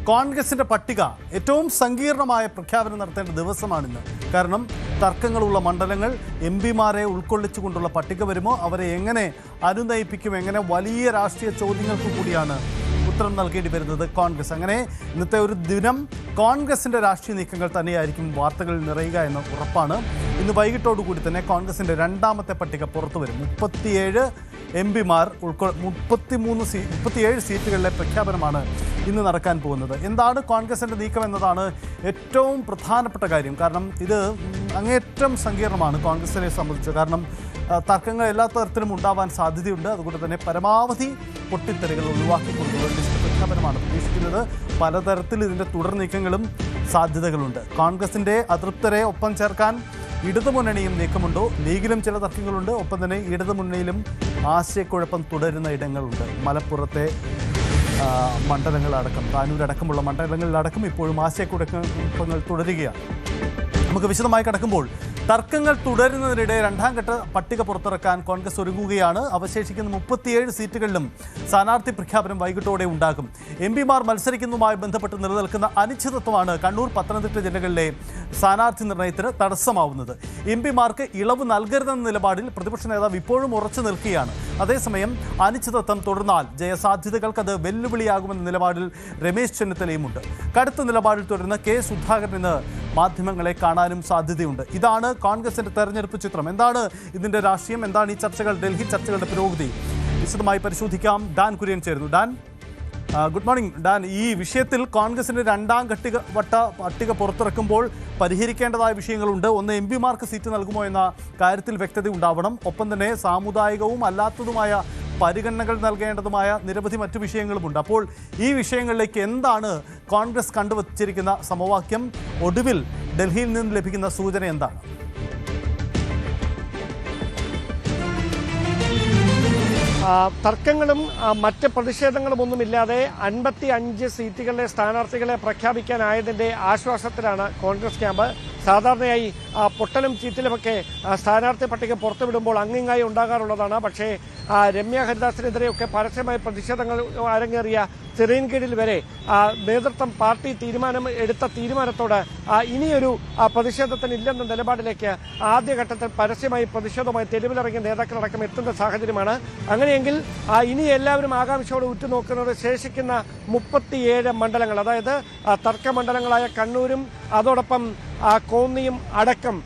കോൺഗ്രസിന്റെ പട്ടിക ഏറ്റവും സങ്കീർണമായ പ്രഖ്യാപനം നടത്തേണ്ട ദിവസമാണിന്ന്. കാരണം തർക്കങ്ങളുള്ള മണ്ഡലങ്ങൾ, എംപിമാരെ ഉൾക്കൊള്ളിച്ചുകൊണ്ടുള്ള പട്ടിക വരുമോ, അവരെ എങ്ങനെ അനുനയിപ്പിക്കും, എങ്ങനെ വലിയ രാഷ്ട്രീയ ചോദ്യങ്ങൾക്ക് കൂടിയാണ് ഉത്തരം നൽകേണ്ടി വരുന്നത് കോൺഗ്രസ്. അങ്ങനെ ഇന്നത്തെ ഒരു ദിനം കോൺഗ്രസിന്റെ രാഷ്ട്രീയ നീക്കങ്ങൾ തന്നെയായിരിക്കും വാർത്തകളിൽ നിറയുക എന്ന് ഉറപ്പാണ്. ഇന്ന് വൈകിട്ടോടുകൂടി തന്നെ കോൺഗ്രസിന്റെ രണ്ടാമത്തെ പട്ടിക പുറത്തു വരും. 37 എംപിമാർ 37 സീറ്റുകളിലെ പ്രഖ്യാപനമാണ് ഇന്ന് നടക്കാൻ പോകുന്നത്. എന്താണ് കോൺഗ്രസിന്റെ നീക്കം എന്നതാണ് ഏറ്റവും പ്രധാനപ്പെട്ട കാര്യം. കാരണം ഇത് അങ്ങേയറ്റം സങ്കീർണമാണ് കോൺഗ്രസിനെ സംബന്ധിച്ച്. കാരണം തർക്കങ്ങൾ എല്ലാ തരത്തിലും ഉണ്ടാവാൻ സാധ്യതയുണ്ട്. അതുകൊണ്ട് തന്നെ പരമാവധി പൊട്ടിത്തെറികൾ ഒഴിവാക്കിക്കൊണ്ടുള്ള ലിസ്റ്റ് പ്രഖ്യാപനമാണ് പ്രതീക്ഷിക്കുന്നത്. പലതരത്തിൽ ഇതിൻ്റെ തുടർ നീക്കങ്ങളും സാധ്യതകളുണ്ട്. കോൺഗ്രസിൻ്റെ അതൃപ്തരെ ഒപ്പം ചേർക്കാൻ ഇടതുമുന്നണിയും നീക്കമുണ്ടോ? ലീഗിലും ചില തർക്കങ്ങളുണ്ട്. ഒപ്പം തന്നെ ഇടതുമുന്നണിയിലും ആശയക്കുഴപ്പം തുടരുന്ന ഇടങ്ങളുണ്ട്. മലപ്പുറത്തെ മണ്ഡലങ്ങളടക്കം, താനൂരടക്കമുള്ള മണ്ഡലങ്ങളിലടക്കം ഇപ്പോഴും ആശയക്കുഴപ്പങ്ങൾ തുടരുകയാണ്. നമുക്ക് വിശദമായി കടക്കുമ്പോൾ തർക്കങ്ങൾ തുടരുന്നതിനിടെ രണ്ടാം ഘട്ട പട്ടിക പുറത്തിറക്കാൻ കോൺഗ്രസ് ഒരുങ്ങുകയാണ്. അവശേഷിക്കുന്ന 37 സീറ്റുകളിലും സ്ഥാനാർത്ഥി പ്രഖ്യാപനം വൈകിട്ടോടെ ഉണ്ടാകും. എംപിമാർ മത്സരിക്കുന്നതുമായി ബന്ധപ്പെട്ട് നിലനിൽക്കുന്ന അനിശ്ചിതത്വമാണ് കണ്ണൂർ, പത്തനംതിട്ട ജില്ലകളിലെ സ്ഥാനാർത്ഥി നിർണയത്തിന് തടസ്സമാവുന്നത്. എംപിമാർക്ക് ഇളവ് നൽകരുതെന്ന നിലപാടിൽ പ്രതിപക്ഷ നേതാവ് ഇപ്പോഴും ഉറച്ചു നിൽക്കുകയാണ്. അതേസമയം അനിശ്ചിതത്വം തുടർന്നാൽ ജയസാധ്യതകൾക്ക് അത് വെല്ലുവിളിയാകുമെന്ന നിലപാടിൽ രമേശ് ചെന്നിത്തലയുമുണ്ട്. കടുത്ത നിലപാടിൽ തുടരുന്ന കെ സുധാകരൻ ഇന്ന് മാധ്യമങ്ങളെ കാണാനും സാധ്യതയുണ്ട്. ഇതാണ് കോൺഗ്രസിന്റെ തെരഞ്ഞെടുപ്പ് ചിത്രം. എന്താണ് ഇതിന്റെ രാഷ്ട്രീയം? എന്താണ് ഈ ചർച്ചകൾ, ഡൽഹി ചർച്ചകളുടെ പുരോഗതി? വിശദമായി പരിശോധിക്കാം. ഡാൻ കുര്യൻ ചേരുന്നു. Dan, good morning. ഡാൻ, ഈ വിഷയത്തിൽ കോൺഗ്രസിന്റെ രണ്ടാം വട്ട പട്ടിക പുറത്തിറക്കുമ്പോൾ പരിഹരിക്കേണ്ടതായ വിഷയങ്ങളുണ്ട്. ഒന്ന്, എംപിമാർക്ക് സീറ്റ് നൽകുമോ എന്ന കാര്യത്തിൽ വ്യക്തത ഉണ്ടാവണം. ഒപ്പം തന്നെ സാമുദായികവും അല്ലാത്തതുമായ പരിഗണനകൾ നൽകേണ്ടതുമായ നിരവധി മറ്റു വിഷയങ്ങളുമുണ്ട്. അപ്പോൾ ഈ വിഷയങ്ങളിലേക്ക് എന്താണ് കോൺഗ്രസ് കണ്ടുവച്ചിരിക്കുന്ന സമവാക്യം? ഒടുവിൽ ഡൽഹിയിൽ നിന്ന് ലഭിക്കുന്ന സൂചന എന്താണ്? തർക്കങ്ങളും മറ്റ് പ്രതിഷേധങ്ങളുമൊന്നുമില്ലാതെ 55 സീറ്റുകളിലെ സ്ഥാനാർത്ഥികളെ പ്രഖ്യാപിക്കാനായതിന്റെ ആശ്വാസത്തിലാണ് കോൺഗ്രസ് ക്യാമ്പ്. സാധാരണയായി പൊട്ടലും ചീറ്റിലുമൊക്കെ സ്ഥാനാർത്ഥി പട്ടിക പുറത്തുവിടുമ്പോൾ അങ്ങിങ്ങായി ഉണ്ടാകാറുള്ളതാണ്. പക്ഷേ രമ്യ ഹരിദാസിനെതിരെയൊക്കെ പരസ്യമായ പ്രതിഷേധങ്ങൾ അരങ്ങേറിയ ചെറിയൻകീഴിൽ വരെ നേതൃത്വം പാർട്ടി എടുത്ത തീരുമാനത്തോട് ഇനിയൊരു പ്രതിഷേധത്തിന് ഇല്ലെന്ന നിലപാടിലേക്ക് ആദ്യഘട്ടത്തിൽ പരസ്യമായി പ്രതിഷേധവുമായി തെരുവിലിറങ്ങിയ നേതാക്കളടക്കം എത്തുന്ന സാഹചര്യമാണ്. അങ്ങനെയെങ്കിൽ ഇനി എല്ലാവരും ആകാംക്ഷയോടെ ഉറ്റുനോക്കുന്നത് ശേഷിക്കുന്ന 37 മണ്ഡലങ്ങൾ, അതായത് തർക്ക മണ്ഡലങ്ങളായ കണ്ണൂരും അതോടൊപ്പം കോന്നിയും അടക്കം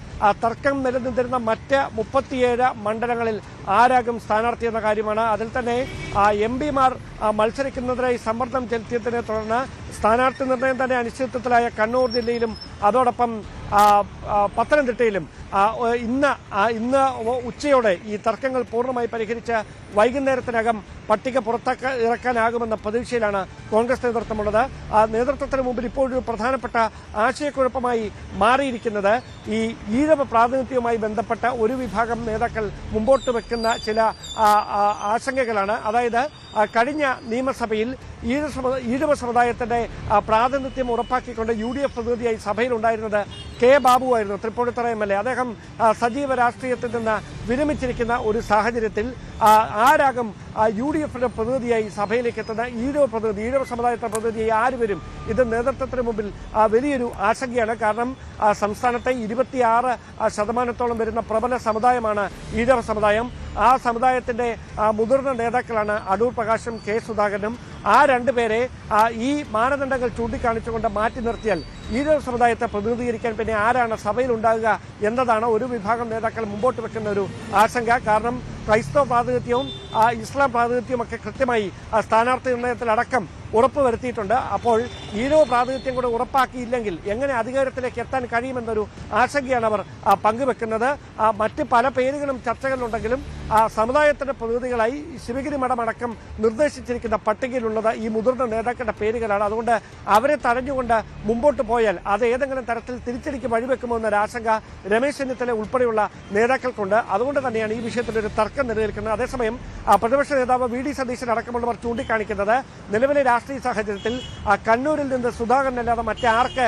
തർക്കം നിലനിന്നിരുന്ന മറ്റ് 37 മണ്ഡലങ്ങളിൽ ആരാകും സ്ഥാനാർത്ഥി എന്ന കാര്യമാണ്. അതിൽ തന്നെ എംപിമാർ മത്സരിക്കുന്നതിനായി സമ്മർദ്ദം ചെലുത്തിയതിനെ തുടർന്ന് സ്ഥാനാർത്ഥി നിർണയം തന്നെ അനിശ്ചിതത്വത്തിലായ കണ്ണൂർ ജില്ലയിലും അതോടൊപ്പം പത്തനംതിട്ടയിലും ഇന്ന് ഉച്ചയോടെ ഈ തർക്കങ്ങൾ പൂർണ്ണമായി പരിഹരിച്ച് വൈകുന്നേരത്തിനകം പട്ടിക ഇറക്കാനാകുമെന്ന പ്രതീക്ഷയിലാണ് കോൺഗ്രസ് നേതൃത്വമുള്ളത്. നേതൃത്വത്തിന് മുമ്പിൽ ഇപ്പോഴൊരു പ്രധാനപ്പെട്ട ആശയക്കുഴപ്പമായി മാറിയിരിക്കുന്നത് ഈ ഈഴവ പ്രാതിനിധ്യവുമായി ബന്ധപ്പെട്ട ഒരു വിഭാഗം നേതാക്കൾ മുമ്പോട്ട് വെക്കുന്ന ചില ആശങ്കകളാണ്. അതായത് കഴിഞ്ഞ നിയമസഭയിൽ ഈഴവ സമുദായത്തിന്റെ പ്രാതിനിധ്യം ഉറപ്പാക്കിക്കൊണ്ട് UDF പ്രതിനിധിയായി സഭയിലുണ്ടായിരുന്നത് കെ ബാബു ആയിരുന്നു, തൃപ്പൂണിത്തുറ MLA. അദ്ദേഹം സജീവ രാഷ്ട്രീയത്തിൽ നിന്ന് വിരമിച്ചിരിക്കുന്ന ഒരു സാഹചര്യത്തിൽ ആരാകും UDFന്റെ പ്രതിനിധിയായി സഭയിലേക്ക് എത്തുന്ന ഈഴവ സമുദായത്തിന്റെ പ്രതിനിധിയായി ആര് വരും? ഇത് നേതൃത്വത്തിന് മുമ്പിൽ വലിയൊരു ആശങ്കയാണ്. കാരണം സംസ്ഥാനത്തെ 26% വരുന്ന പ്രബല സമുദായമാണ് ഈഴവ സമുദായം. ആ സമുദായത്തിന്റെ മുതിർന്ന നേതാക്കളാണ് അടൂർ പ്രകാശും കെ സുധാകരനും. ആ രണ്ടുപേരെ ഈ മാനദണ്ഡങ്ങൾ ചൂണ്ടിക്കാണിച്ചുകൊണ്ട് മാറ്റി നിർത്തിയാൽ ഈഴവ സമുദായത്തെ പ്രതിനിധീകരിക്കാൻ പിന്നെ ആരാണ് സഭയിൽ ഉണ്ടാകുക എന്നതാണ് ഒരു വിഭാഗം നേതാക്കൾ മുമ്പോട്ട് വെക്കുന്ന ഒരു ആശങ്ക. കാരണം ക്രൈസ്തവ പ്രാതിനിധ്യവും ഇസ്ലാം പ്രാതിനിധ്യവും ഒക്കെ കൃത്യമായി സ്ഥാനാർത്ഥി നിർണയത്തിലടക്കം ഉറപ്പുവരുത്തിയിട്ടുണ്ട്. അപ്പോൾ ഈഴവ പ്രാതിനിധ്യം കൂടെ ഉറപ്പാക്കിയില്ലെങ്കിൽ എങ്ങനെ അധികാരത്തിലേക്ക് എത്താൻ കഴിയുമെന്നൊരു ആശങ്കയാണ് അവർ പങ്കുവെക്കുന്നത്. മറ്റ് പല പേരുകളും ചർച്ചകളിലുണ്ടെങ്കിലും സമുദായത്തിന്റെ പ്രതിനിധികളായി ശിവഗിരി മഠമടക്കം നിർദ്ദേശിച്ചിരിക്കുന്ന പട്ടികയിലുള്ളത് ഈ മുതിർന്ന നേതാക്കളുടെ പേരുകളാണ്. അതുകൊണ്ട് അവരെ തടഞ്ഞുകൊണ്ട് മുമ്പോട്ട് പോയാൽ അത് ഏതെങ്കിലും തരത്തിൽ തിരിച്ചടിക്ക് വഴിവെക്കുമോ എന്നൊരു ആശങ്ക രമേശ് ചെന്നിത്തല ഉൾപ്പെടെയുള്ള നേതാക്കൾക്കുണ്ട്. അതുകൊണ്ട് തന്നെയാണ് ഈ വിഷയത്തിൽ ഒരു തർക്കം നിലനിൽക്കുന്നത്. അതേസമയം പ്രതിപക്ഷ നേതാവ് VD സതീശൻ അടക്കമുള്ളവർ ചൂണ്ടിക്കാണിക്കുന്നത് നിലവിലെ രാഷ്ട്രീയ സാഹചര്യത്തിൽ കണ്ണൂരിൽ നിന്ന് സുധാകരനല്ലാതെ മറ്റാർക്ക്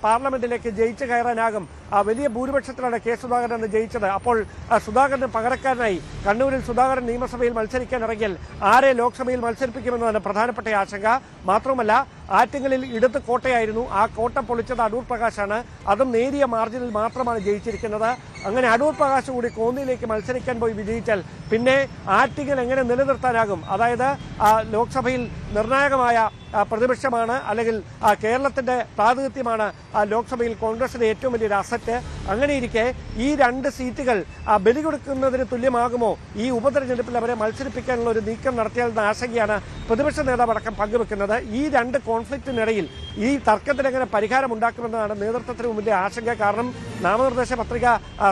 പാർലമെന്റിലേക്ക് ജയിച്ചു കയറാനാകും വലിയ ഭൂരിപക്ഷത്തിലാണ് കെ സുധാകരൻ അന്ന് ജയിച്ചത്. അപ്പോൾ സുധാകരന് പകരക്കാരനായി കണ്ണൂരിൽ സുധാകരൻ നിയമസഭയിൽ മത്സരിക്കാൻ ഇറങ്ങിയാൽ ആരെ ലോക്സഭയിൽ മത്സരിപ്പിക്കുമെന്നതാണ് പ്രധാനപ്പെട്ട ആശങ്ക. മാത്രമല്ല ആറ്റിങ്ങലിൽ ഇടത് കോട്ടയായിരുന്നു, ആ കോട്ട പൊളിച്ചത് അടൂർ പ്രകാശാണ്. അതും നേരിയ മാർജിനിൽ മാത്രമാണ് ജയിച്ചിരിക്കുന്നത്. അങ്ങനെ അടൂർ പ്രകാശ് കൂടി കോന്നിയിലേക്ക് മത്സരിക്കാൻ പോയി വിജയിച്ചാൽ പിന്നെ ആറ്റിങ്ങൽ എങ്ങനെ നിലനിർത്താനാകും? അതായത് ലോക്സഭയിൽ നിർണായകമായ പ്രതിപക്ഷമാണ്, അല്ലെങ്കിൽ കേരളത്തിന്റെ പ്രാതിനിധ്യമാണ് ലോക്സഭയിൽ കോൺഗ്രസിന്റെ ഏറ്റവും വലിയൊരു അസറ്റ്. അങ്ങനെയിരിക്കെ ഈ 2 സീറ്റുകൾ ബലി കൊടുക്കുന്നതിന് തുല്യമാകുമോ ഈ ഉപതെരഞ്ഞെടുപ്പിൽ അവരെ മത്സരിപ്പിക്കാനുള്ള ഒരു നീക്കം നടത്തിയാലെന്ന ആശങ്കയാണ് പ്രതിപക്ഷ നേതാവ് അടക്കം പങ്കുവെക്കുന്നത്. ഈ 2 കോൺഫ്ലിക്റ്റിനിടയിൽ ഈ തർക്കത്തിന് എങ്ങനെ പരിഹാരം ഉണ്ടാക്കുമെന്നതാണ് നേതൃത്വത്തിന് മുമ്പിലെ ആശങ്ക. കാരണം നാമനിർദ്ദേശ പത്രിക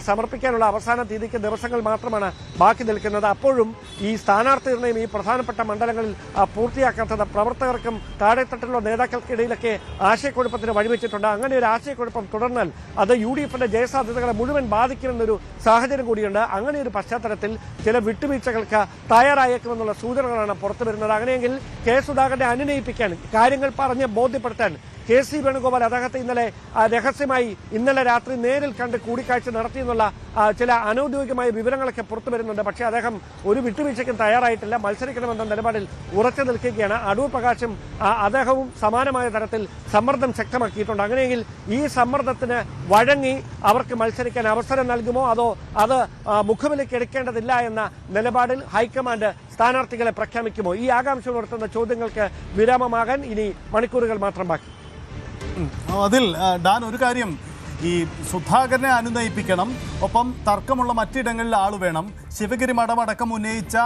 സമർപ്പിക്കാനുള്ള അവസാന തീയതിക്ക് ദിവസങ്ങൾ മാത്രമാണ് ബാക്കി നിൽക്കുന്നത്. അപ്പോഴും ഈ സ്ഥാനാർത്ഥി നിർണയം ഈ പ്രധാനപ്പെട്ട മണ്ഡലങ്ങളിൽ പൂർത്തിയാക്കാത്തത് പ്രവർത്തകർക്കും താഴെത്തട്ടിലുള്ള നേതാക്കൾക്കിടയിലൊക്കെ ആശയക്കുഴപ്പത്തിന് വഴിവെച്ചിട്ടുണ്ട്. അങ്ങനെ ഒരു ആശയക്കുഴപ്പം തുടർന്നാൽ അത് UDFന്റെ ജയസാധ്യതകളെ മുഴുവൻ ബാധിക്കുമെന്നൊരു സാഹചര്യം കൂടിയുണ്ട്. അങ്ങനെ ഒരു പശ്ചാത്തലത്തിൽ ചില വിട്ടുവീഴ്ചകൾക്ക് തയ്യാറായേക്കുമെന്നുള്ള സൂചനകളാണ് പുറത്തുവരുന്നത്. അങ്ങനെയെങ്കിൽ കെ സുധാകരനെ അനുനയിപ്പിക്കാൻ, കാര്യങ്ങൾ പറഞ്ഞ് ബോധ്യപ്പെടുത്താൻ KC വേണുഗോപാൽ അദ്ദേഹത്തെ ഇന്നലെ രഹസ്യമായി ഇന്നലെ രാത്രി നേരിൽ കണ്ട് കൂടിക്കാഴ്ച നടത്തിയെന്നുള്ള ചില അനൌദ്യോഗികമായ വിവരങ്ങളൊക്കെ പുറത്തു വരുന്നുണ്ട്. പക്ഷേ അദ്ദേഹം ഒരു വിട്ടുവീഴ്ചയ്ക്കും തയ്യാറായിട്ടില്ല. മത്സരിക്കണമെന്ന നിലപാടിൽ ഉറച്ചു നിൽക്കുകയാണ്. അടൂർ പ്രകാശും അദ്ദേഹവും സമാനമായ തരത്തിൽ സമ്മർദ്ദം ശക്തമാക്കിയിട്ടുണ്ട്. അങ്ങനെയെങ്കിൽ ഈ സമ്മർദ്ദത്തിന് വഴങ്ങി അവർക്ക് മത്സരിക്കാൻ അവസരം നൽകുമോ, അതോ അത് മുഖവിലേക്ക് എടുക്കേണ്ടതില്ല എന്ന നിലപാടിൽ ഹൈക്കമാൻഡ് സ്ഥാനാർത്ഥികളെ പ്രഖ്യാപിക്കുമോ? ഈ ആകാംക്ഷ ഉണർത്തുന്ന ചോദ്യങ്ങൾക്ക് വിരാമമാകാൻ ഇനി മണിക്കൂറുകൾ മാത്രം ബാക്കി. അതിൽ ഡാൻ ഒരു കാര്യം, ഈ സുധാകരനെ അനുനയിപ്പിക്കണം, ഒപ്പം തർക്കമുള്ള മറ്റിടങ്ങളിൽ ആൾ വേണം, ശിവഗിരി മഠമടക്കം ഉന്നയിച്ച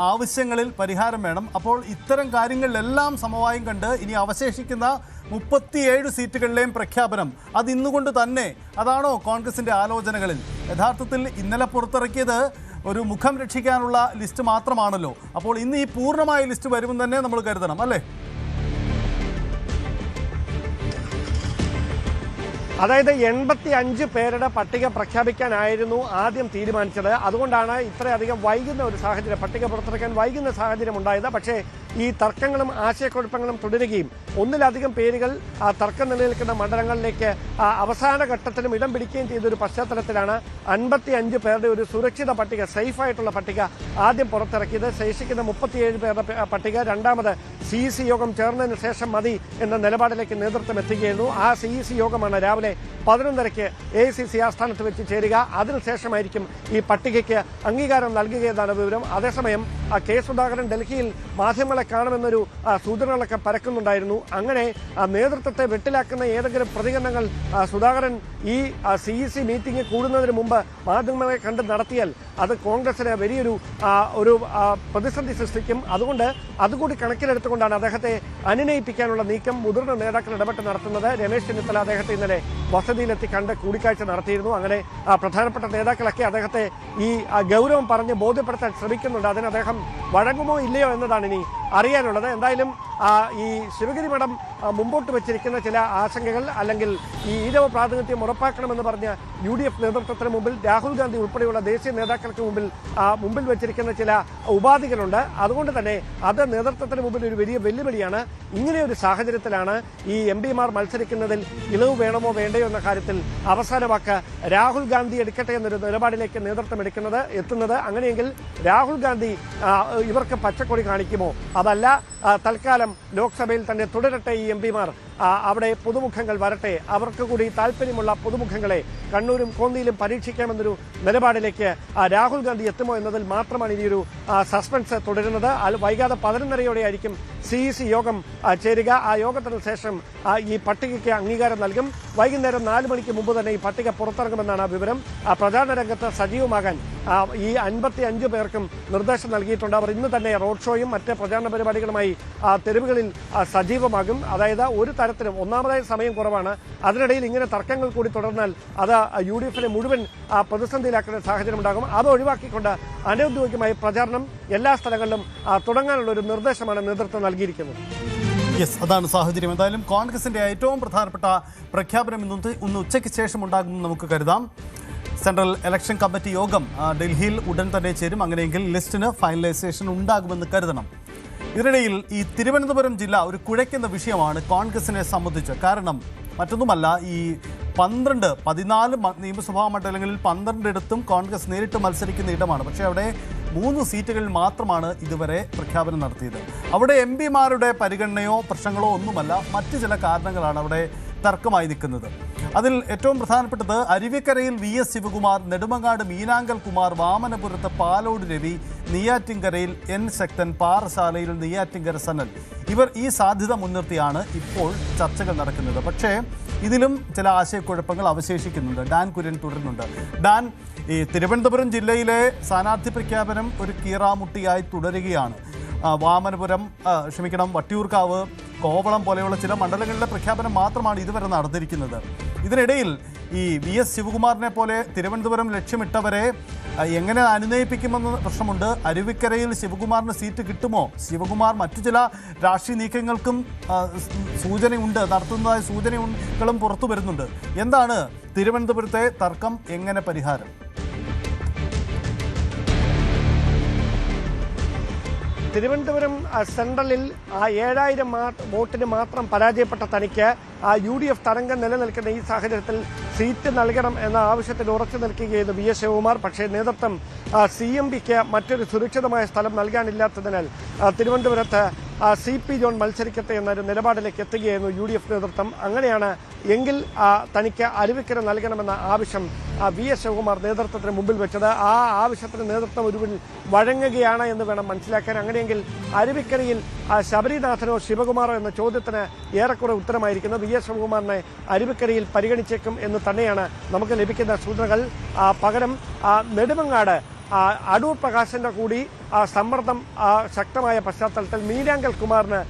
ആവശ്യങ്ങളിൽ പരിഹാരം വേണം. അപ്പോൾ ഇത്തരം കാര്യങ്ങളിലെല്ലാം സമവായം കണ്ട് ഇനി അവശേഷിക്കുന്ന 37 സീറ്റുകളിലെയും പ്രഖ്യാപനം അത് ഇന്നുകൊണ്ട് തന്നെ, അതാണോ കോൺഗ്രസിൻ്റെ ആലോചനകളിൽ? യഥാർത്ഥത്തിൽ ഇന്നലെ പുറത്തിറക്കിയത് ഒരു മുഖം രക്ഷിക്കാനുള്ള ലിസ്റ്റ് മാത്രമാണല്ലോ. അപ്പോൾ ഇന്ന് ഈ പൂർണ്ണമായ ലിസ്റ്റ് വരുമെന്ന് തന്നെ നമ്മൾ കരുതണം, അല്ലേ? അതായത് 85 പേരുടെ പട്ടിക പ്രഖ്യാപിക്കാനായിരുന്നു ആദ്യം തീരുമാനിച്ചത്. അതുകൊണ്ടാണ് ഇത്രയധികം വൈകുന്ന ഒരു സാഹചര്യം, പട്ടിക പുറത്തിറക്കാൻ വൈകുന്ന സാഹചര്യം ഉണ്ടായത്. പക്ഷേ ഈ തർക്കങ്ങളും ആശയക്കുഴപ്പങ്ങളും തുടരുകയും ഒന്നിലധികം പേരുകൾ തർക്കം നിലനിൽക്കുന്ന മണ്ഡലങ്ങളിലേക്ക് അവസാന ഘട്ടത്തിലും ഇടം പിടിക്കുകയും ചെയ്തൊരു പശ്ചാത്തലത്തിലാണ് 55 പേരുടെ ഒരു സുരക്ഷിത പട്ടിക, സേഫായിട്ടുള്ള പട്ടിക ആദ്യം പുറത്തിറക്കിയത്. ശേഷിക്കുന്ന 37 പേരുടെ പട്ടിക രണ്ടാമത് CEC യോഗം ചേർന്നതിന് ശേഷം മതി എന്ന നിലപാടിലേക്ക് നേതൃത്വം എത്തുകയായിരുന്നു. ആ CEC യോഗമാണ് രാവിലെ 11:30 AICC ആസ്ഥാനത്ത് വെച്ച് ചേരുക. അതിനുശേഷമായിരിക്കും ഈ പട്ടികയ്ക്ക് അംഗീകാരം നൽകുകയെന്നാണ് വിവരം. അതേസമയം കെ സുധാകരൻ ഡൽഹിയിൽ മാധ്യമങ്ങളെ കാണുമെന്നൊരു സൂചനകളൊക്കെ പരക്കുന്നുണ്ടായിരുന്നു. അങ്ങനെ നേതൃത്വത്തെ വെട്ടിലാക്കുന്ന ഏതെങ്കിലും പ്രതികരണങ്ങൾ സുധാകരൻ ഈ CEC മീറ്റിംഗ് കൂടുന്നതിന് മുമ്പ് മാധ്യമങ്ങളെ കണ്ട് നടത്തിയാൽ അത് കോൺഗ്രസിന് വലിയൊരു പ്രതിസന്ധി സൃഷ്ടിക്കും. അതുകൊണ്ട് അതുകൂടി കണക്കിലെടുത്തുകൊണ്ടാണ് അദ്ദേഹത്തെ അനുനയിപ്പിക്കാനുള്ള നീക്കം മുതിർന്ന നേതാക്കൾ ഇടപെട്ട് നടത്തുന്നത്. രമേശ് ചെന്നിത്തല അദ്ദേഹത്തെ ഇന്നലെ വസതിയിലെത്തി കണ്ട് കൂടിക്കാഴ്ച നടത്തിയിരുന്നു. അങ്ങനെ പ്രധാനപ്പെട്ട നേതാക്കളൊക്കെ അദ്ദേഹത്തെ ഈ ഗൗരവം പറഞ്ഞ് ബോധ്യപ്പെടുത്താൻ ശ്രമിക്കുന്നുണ്ട്. അതിന് അദ്ദേഹം വഴങ്ങുമോ ഇല്ലയോ എന്നതാണ് ഇനി അറിയാനുള്ളത്. എന്തായാലും ഈ ശിവഗിരി മഠം മുമ്പോട്ട് വെച്ചിരിക്കുന്ന ചില ആശങ്കകൾ, അല്ലെങ്കിൽ ഈ ഈഴവ പ്രാതിനിധ്യം ഉറപ്പാക്കണമെന്ന് പറഞ്ഞ UDF നേതൃത്വത്തിന് മുമ്പിൽ രാഹുൽ ഗാന്ധി ഉൾപ്പെടെയുള്ള ദേശീയ നേതാക്കൾക്ക് മുമ്പിൽ വെച്ചിരിക്കുന്ന ചില ഉപാധികളുണ്ട്. അതുകൊണ്ട് തന്നെ അത് നേതൃത്വത്തിന് മുമ്പിൽ ഒരു വലിയ വെല്ലുവിളിയാണ്. ഇങ്ങനെയൊരു സാഹചര്യത്തിലാണ് ഈ MP മാർ മത്സരിക്കുന്നതിൽ ഇളവ് വേണമോ വേണ്ടയോ എന്ന കാര്യത്തിൽ അവസാന വാക്ക് രാഹുൽ ഗാന്ധി എടുക്കട്ടെ എന്നൊരു നിലപാടിലേക്ക് നേതൃത്വം എത്തുന്നത്. അങ്ങനെയെങ്കിൽ രാഹുൽ ഗാന്ധി ഇവർക്ക് പച്ചക്കൊടി കാണിക്കുമോ, അതല്ല തൽക്കാലം ലോക്സഭയിൽ തന്നെ തുടരട്ടെ ഈ MP മാർ, അവിടെ പുതുമുഖങ്ങൾ വരട്ടെ, അവർക്ക് കൂടി താല്പര്യമുള്ള പുതുമുഖങ്ങളെ കണ്ണൂരും കോന്നിയിലും പരീക്ഷിക്കാമെന്നൊരു നിലപാടിലേക്ക് രാഹുൽ ഗാന്ധി എത്തുമോ എന്നതിൽ മാത്രമാണ് ഇനിയൊരു സസ്പെൻസ് തുടരുന്നത്. വൈകാതെ 11:30 CEC യോഗം ചേരുക. ആ യോഗത്തിന് ശേഷം ഈ പട്ടികയ്ക്ക് അംഗീകാരം നൽകും. വൈകുന്നേരം 4 മണിക്ക് മുമ്പ് തന്നെ ഈ പട്ടിക പുറത്തിറങ്ങുമെന്നാണ് വിവരം. പ്രചാരണ രംഗത്ത് സജീവമാകാൻ ഈ 55 പേർക്കും നിർദ്ദേശം നൽകിയിട്ടുണ്ട്. അവർ ഇന്ന് തന്നെ റോഡ് ഷോയും മറ്റ് പ്രചാരണ പരിപാടികളുമായി തെരുവുകളിൽ സജീവമാകും. അതായത് ഒരു തരത്തിലും ഒന്നാമതായി സമയം കുറവാണ്. അതിനിടയിൽ ഇങ്ങനെ തർക്കങ്ങൾ കൂടി തുടർന്നാൽ അത് UDFനെ മുഴുവൻ പ്രതിസന്ധിയിലാക്കുന്ന സാഹചര്യം ഉണ്ടാകും. അത് ഒഴിവാക്കിക്കൊണ്ട് അനൗദ്യോഗികമായി പ്രചാരണം എല്ലാ സ്ഥലങ്ങളിലും തുടങ്ങാനുള്ള ഒരു നിർദ്ദേശമാണ് നേതൃത്വം നൽകിയിരിക്കുന്നത്. യെസ്, അതാണ് സാഹചര്യം. എന്തായാലും കോൺഗ്രസിന്റെ ഏറ്റവും പ്രധാനപ്പെട്ട പ്രഖ്യാപനം ഇന്ന് ഉച്ചയ്ക്ക് ശേഷം ഉണ്ടാകുമെന്ന് നമുക്ക് കരുതാം. സെൻട്രൽ ഇലക്ഷൻ കമ്മിറ്റി യോഗം ഡൽഹിയിൽ ഉടൻ തന്നെ ചേരും. അങ്ങനെയെങ്കിൽ ലിസ്റ്റിന് ഫൈനലൈസേഷൻ ഉണ്ടാകുമെന്ന് കരുതണം. ഇതിനിടയിൽ ഈ തിരുവനന്തപുരം ജില്ല ഒരു കുഴയ്ക്കുന്ന വിഷയമാണ് കോൺഗ്രസിനെ സംബന്ധിച്ച്. കാരണം മറ്റൊന്നുമല്ല, ഈ 14 നിയമസഭാ മണ്ഡലങ്ങളിൽ 12 കോൺഗ്രസ് നേരിട്ട് മത്സരിക്കുന്ന ഇടമാണ്. പക്ഷേ അവിടെ 3 സീറ്റുകളിൽ മാത്രമാണ് ഇതുവരെ പ്രഖ്യാപനം നടത്തിയത്. അവിടെ എം പിമാരുടെ പരിഗണനയോ പ്രശ്നങ്ങളോ ഒന്നുമല്ല, മറ്റ് ചില കാരണങ്ങളാണ് അവിടെ തർക്കമായി നിൽക്കുന്നത്. അതിൽ ഏറ്റവും പ്രധാനപ്പെട്ടത് അരുവിക്കരയിൽ VS ശിവകുമാർ, നെടുമങ്ങാട് മീനാങ്കൽ കുമാർ, വാമനപുരത്ത് പാലോട് രവി, നെയ്യാറ്റിൻകരയിൽ N ശക്തൻ, പാറശാലയിൽ നെയ്യാറ്റിൻകര സനൽ, ഇവർ ഈ സാധ്യത മുൻനിർത്തിയാണ് ഇപ്പോൾ ചർച്ചകൾ നടക്കുന്നത്. പക്ഷേ ഇതിലും ചില ആശയക്കുഴപ്പങ്ങൾ അവശേഷിക്കുന്നുണ്ട്. ഡാൻ കുര്യൻ തുടരുന്നുണ്ട്. ഡാൻ, ഈ തിരുവനന്തപുരം ജില്ലയിലെ സ്ഥാനാർത്ഥി പ്രഖ്യാപനം ഒരു കീറാമുട്ടിയായി തുടരുകയാണ്. വട്ടിയൂർക്കാവ്, കോവളം പോലെയുള്ള ചില മണ്ഡലങ്ങളിലെ പ്രഖ്യാപനം മാത്രമാണ് ഇതുവരെ നടന്നിരിക്കുന്നത്. ഇതിനിടയിൽ ഈ VS ശിവകുമാറിനെ പോലെ തിരുവനന്തപുരം ലക്ഷ്യമിട്ടവരെ എങ്ങനെ അനുനയിപ്പിക്കുമെന്ന പ്രശ്നമുണ്ട്. അരുവിക്കരയിൽ ശിവകുമാറിന് സീറ്റ് കിട്ടുമോ? ശിവകുമാർ മറ്റു ചില രാഷ്ട്രീയ നീക്കങ്ങൾക്കും സൂചനയുണ്ട്, നടത്തുന്നതായ സൂചനകളും പുറത്തു വരുന്നുണ്ട്. എന്താണ് തിരുവനന്തപുരത്തെ തർക്കം? എങ്ങനെ പരിഹാരം? തിരുവനന്തപുരം സെൻട്രലിൽ 7000 വോട്ടിന് മാത്രം പരാജയപ്പെട്ട തനിക്ക് UDF തരംഗം നിലനിൽക്കുന്ന ഈ സാഹചര്യത്തിൽ സീറ്റ് നൽകണം എന്ന ആവശ്യത്തിൽ ഉറച്ചു നിൽക്കുകയായിരുന്നു VS ശിവകുമാർ. പക്ഷേ നേതൃത്വം CMPക്ക് മറ്റൊരു സുരക്ഷിതമായ സ്ഥലം നൽകാനില്ലാത്തതിനാൽ തിരുവനന്തപുരത്ത് CP ജോൺ മത്സരിക്കട്ടെ എന്നൊരു നിലപാടിലേക്ക് എത്തുകയായിരുന്നു UDF നേതൃത്വം. അങ്ങനെയാണ് എങ്കിൽ തനിക്ക് അരുവിക്കര നൽകണമെന്ന ആവശ്യം VS ശിവകുമാർ നേതൃത്വത്തിന് മുമ്പിൽ വെച്ചത്. ആ ആവശ്യത്തിന് നേതൃത്വം ഒരുവിൽ വഴങ്ങുകയാണ് എന്ന് വേണം മനസ്സിലാക്കാൻ. അങ്ങനെയെങ്കിൽ അരുവിക്കരയിൽ ശബരിനാഥനോ ശിവകുമാറോ എന്ന ചോദ്യത്തിന് ഏറെക്കുറെ ഉത്തരമായിരിക്കുന്നു. VS ശിവകുമാറിനെ അരുവിക്കരയിൽ പരിഗണിച്ചേക്കും എന്ന് തന്നെയാണ് നമുക്ക് ലഭിക്കുന്ന സൂചനകൾ. പകരം നെടുമങ്ങാട് അടൂർ പ്രകാശിന്റെ കൂടി സമ്മർദ്ദം ശക്തമായ പശ്ചാത്തലത്തിൽ മീനാങ്കൽ കുമാറിന്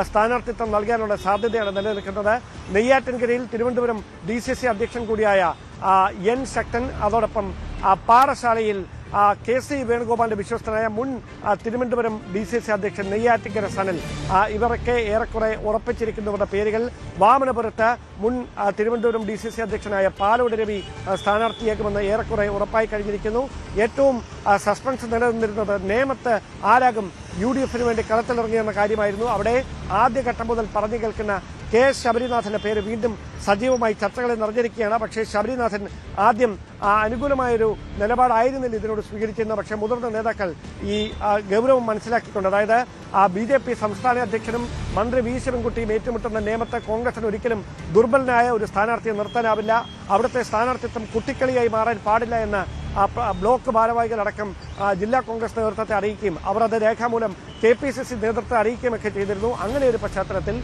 സ്ഥാനാർത്ഥിത്വം നൽകാനുള്ള സാധ്യതയാണ് നിലനിൽക്കുന്നത്. നെയ്യാറ്റിൻകരയിൽ തിരുവനന്തപുരം DCC അധ്യക്ഷൻ കൂടിയായ N ശക്തൻ, അതോടൊപ്പം പാറശാലയിൽ KC വേണുഗോപാലിന്റെ വിശ്വസ്തനായ മുൻ തിരുവനന്തപുരം DCC അധ്യക്ഷൻ നെയ്യാറ്റിൻകര സനൽ, ഇവരൊക്കെ ഏറെക്കുറെ ഉറപ്പിച്ചിരിക്കുന്നവരുടെ പേരുകൾ. വാമനപുരത്ത് മുൻ തിരുവനന്തപുരം DCC അധ്യക്ഷനായ പാലോട് രവി സ്ഥാനാർത്ഥിയാക്കുമെന്ന് ഏറെക്കുറെ ഉറപ്പായി കഴിഞ്ഞിരിക്കുന്നു. ഏറ്റവും സസ്പെൻസ് നിലനിന്നിരുന്നത് നേമത്ത് ആരാകും UDFന് വേണ്ടി കളത്തിലിറങ്ങിയെന്ന കാര്യമായിരുന്നു. അവിടെ ആദ്യഘട്ടം മുതൽ പറഞ്ഞു കേൾക്കുന്ന KS ശബരിനാഥന്റെ പേര് വീണ്ടും സജീവമായി ചർച്ചകളിൽ നിറഞ്ഞിരിക്കുകയാണ്. പക്ഷേ ശബരിനാഥൻ ആദ്യം അനുകൂലമായൊരു നിലപാടായിരുന്നില്ല ഇതിനോട് സ്വീകരിച്ചിരുന്നത്. പക്ഷേ മുതിർന്ന നേതാക്കൾ ഈ ഗൗരവം മനസ്സിലാക്കിക്കൊണ്ട്, അതായത് BJP സംസ്ഥാന അധ്യക്ഷനും മന്ത്രി V ശിവൻകുട്ടിയും ഏറ്റുമുട്ടുന്ന നേമത്തെ കോൺഗ്രസിന് ഒരിക്കലും ദുർബലനായ ഒരു സ്ഥാനാർത്ഥിയെ നിർത്താനാവില്ല. അവിടുത്തെ സ്ഥാനാർത്ഥിത്വം കുട്ടിക്കളിയായി മാറാൻ പാടില്ല എന്ന് ബ്ലോക്ക് ഭാരവാഹികളടക്കം ജില്ലാ കോൺഗ്രസ് നേതൃത്വത്തെ അറിയിക്കുകയും അവർ അത് രേഖാമൂലം KPCC നേതൃത്വത്തെ അറിയിക്കുകയൊക്കെ ചെയ്തിരുന്നു. അങ്ങനെ ഒരു പശ്ചാത്തലത്തിൽ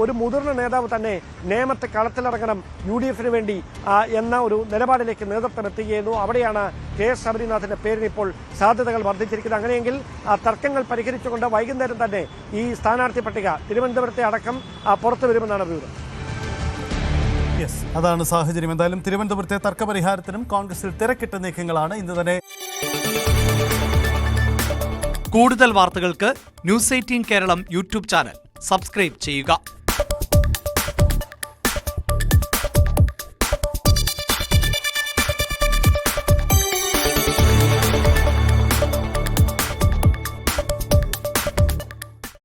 ഒരു മുതിർന്ന നേതാവ് തന്നെ നേമത്തെ കളത്തിലിറങ്ങണം UDFന് വേണ്ടി എന്ന ഒരു നിലപാടിലേക്ക് നേതൃത്വം എത്തുകയായിരുന്നു. അവിടെയാണ് KS ശബരിനാഥിന്റെ പേരിന് ഇപ്പോൾ സാധ്യതകൾ വർദ്ധിച്ചിരിക്കുന്നത്. അങ്ങനെയെങ്കിൽ തർക്കങ്ങൾ പരിഹരിച്ചുകൊണ്ട് വൈകുന്നേരം തന്നെ ഈ സ്ഥാനാർത്ഥി പട്ടിക തിരുവനന്തപുരത്തെ അടക്കം പുറത്തു വരുമെന്നാണ് വിവരം. അതാണ് സാഹചര്യം. എന്തായാലും തിരുവനന്തപുരത്തെ തർക്കപരിഹാരത്തിനും കോൺഗ്രസിൽ തിരക്കിട്ട നീക്കങ്ങളാണ് ഇന്ന് തന്നെ. കൂടുതൽ വാർത്തകൾക്ക് News 18 Keralam YouTube channel subscribe ചെയ്യുക.